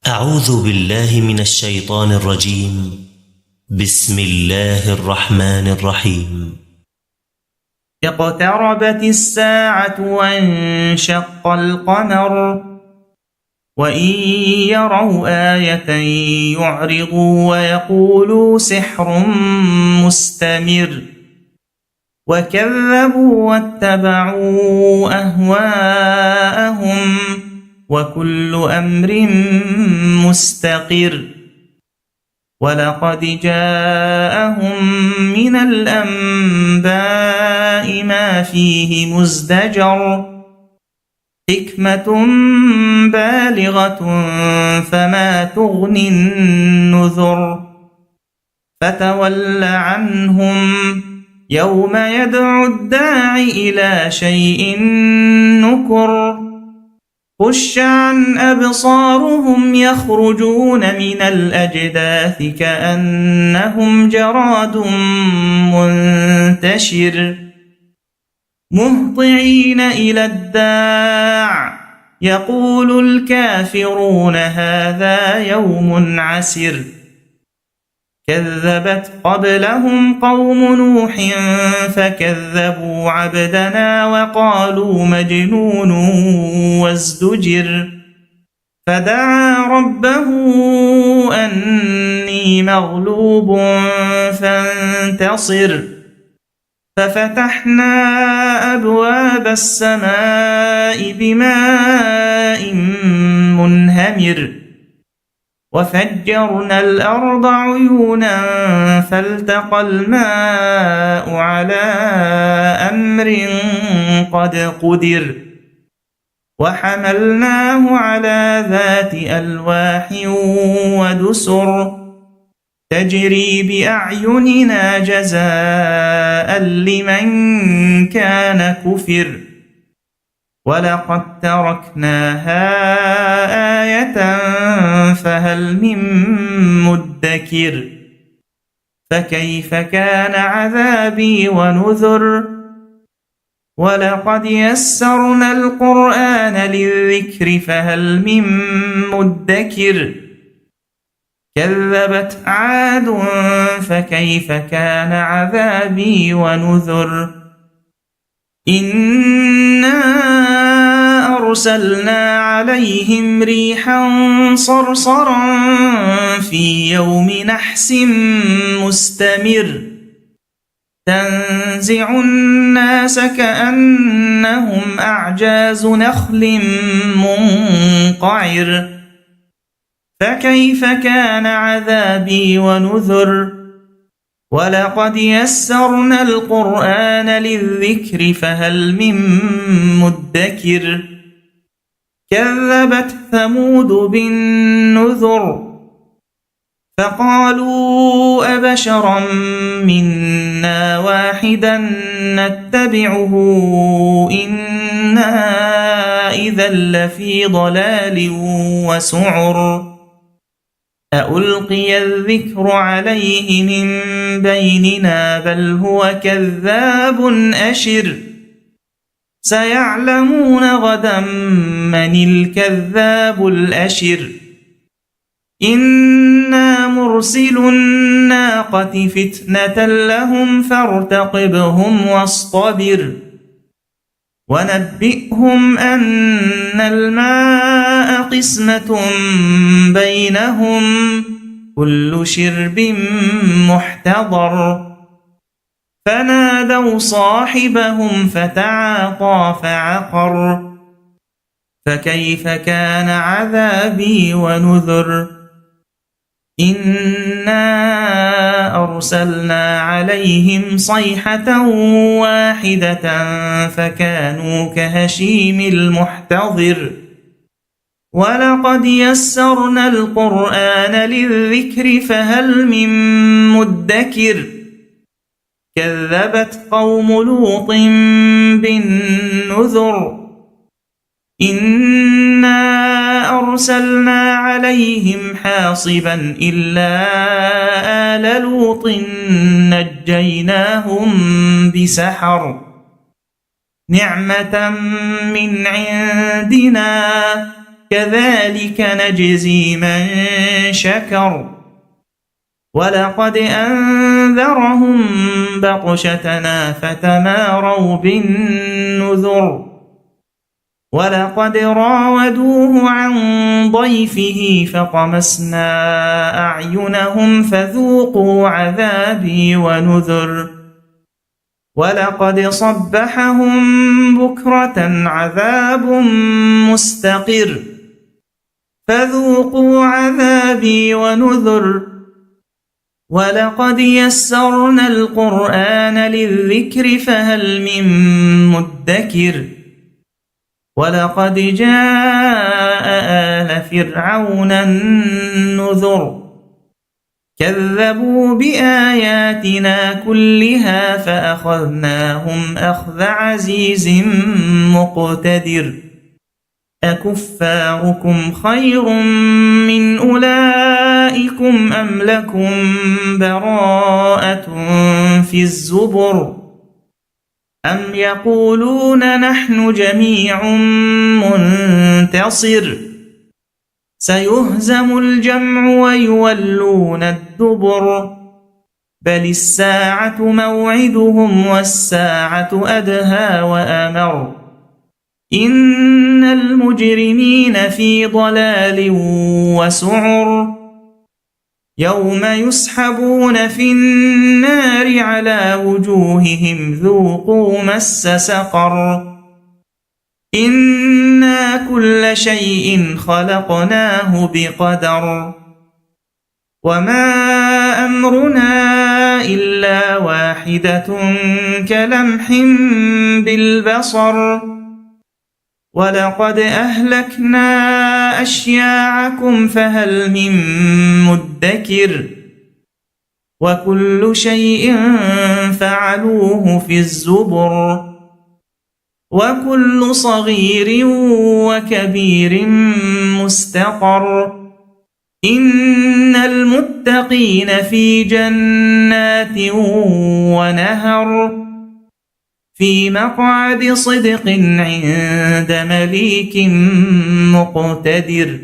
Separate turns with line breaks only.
أعوذ بالله من الشيطان الرجيم. بسم الله الرحمن الرحيم.
اقتربت الساعة وانشق القمر وإن يروا آية يعرضوا ويقولوا سحر مستمر وكذبوا واتبعوا أهواءهم وكل أمر مستقر ولقد جاءهم من الأنباء ما فيه مزدجر حكمة بالغة فما تغني النذر فتول عنهم يوم يدعو الداع إلى شيء نكر خش عن أبصارهم يخرجون من الأجداث كأنهم جراد منتشر مهطعين إلى الداع يقول الكافرون هذا يوم عسر كذبت قبلهم قوم نوح فكذبوا عبدنا وقالوا مجنون وازدجر فدعا ربه أني مغلوب فانتصر ففتحنا أبواب السماء بماء منهمر وفجرنا الأرض عيونا فالتقى الماء على أمر قد قدر وحملناه على ذات ألواح ودسر تجري بأعيننا جزاء لمن كان كفر ولقد تركناها آية فهل من مدكر فكيف كان عذابي ونذر ولقد يسرنا القرآن للذكر فهل من مدكر كذبت عاد فكيف كان عذابي ونذر إنا أرسلنا عليهم ريحا صرصرا في يوم نحس مستمر تنزع الناس كأنهم أعجاز نخل منقعر فكيف كان عذابي ونذر ولقد يسرنا القرآن للذكر فهل من مدكر كذبت ثمود بالنذر فقالوا أبشرا منا واحدا نتبعه إنا إذا لفي ضلال وسعر ألقي الذكر عليه من بيننا بل هو كذاب أشر سيعلمون غدا من الكذاب الأشر إنا مرسل الناقة فتنة لهم فارتقبهم واصطبر ونبئهم أن الماء قسمة بينهم كل شرب محتضر فنادوا صاحبهم فتعاطى فعقر فكيف كان عذابي ونذر إنا أرسلنا عليهم صيحة واحدة فكانوا كهشيم المحتضر ولقد يسرنا القرآن للذكر فهل من مدكر كذبت قوم لوط بالنذر إنا أرسلنا عليهم حاصبا إلا آل لوط نجيناهم بسحر نعمة من عندنا كذلك نجزي من شكر ولقد أنذرهم بطشتنا فتماروا بالنذر ولقد راودوه عن ضيفه فطمسنا أعينهم فذوقوا عذابي ونذر ولقد صبحهم بكرة عذاب مستقر فذوقوا عذابي ونذر ولقد يسرنا القرآن للذكر فهل من مدكر ولقد جاء آل فرعون النذر كذبوا بآياتنا كلها فأخذناهم أخذ عزيز مقتدر أكفاركم خير من أولئكم أم لكم براءة في الزبر أم يقولون نحن جميع منتصر سيهزم الجمع ويولون الدبر بل الساعة موعدهم والساعة أدهى وأمر إن المجرمين في ضلال وسعر يوم يسحبون في النار على وجوههم ذوقوا مس سقر إنا كل شيء خلقناه بقدر وما أمرنا إلا واحدة كلمح بالبصر ولقد أهلكنا أشياعكم فهل من مدكر وكل شيء فعلوه في الزبر وكل صغير وكبير مستقر إن المتقين في جنات ونهر في مقعد صدق عند مليك مقتدر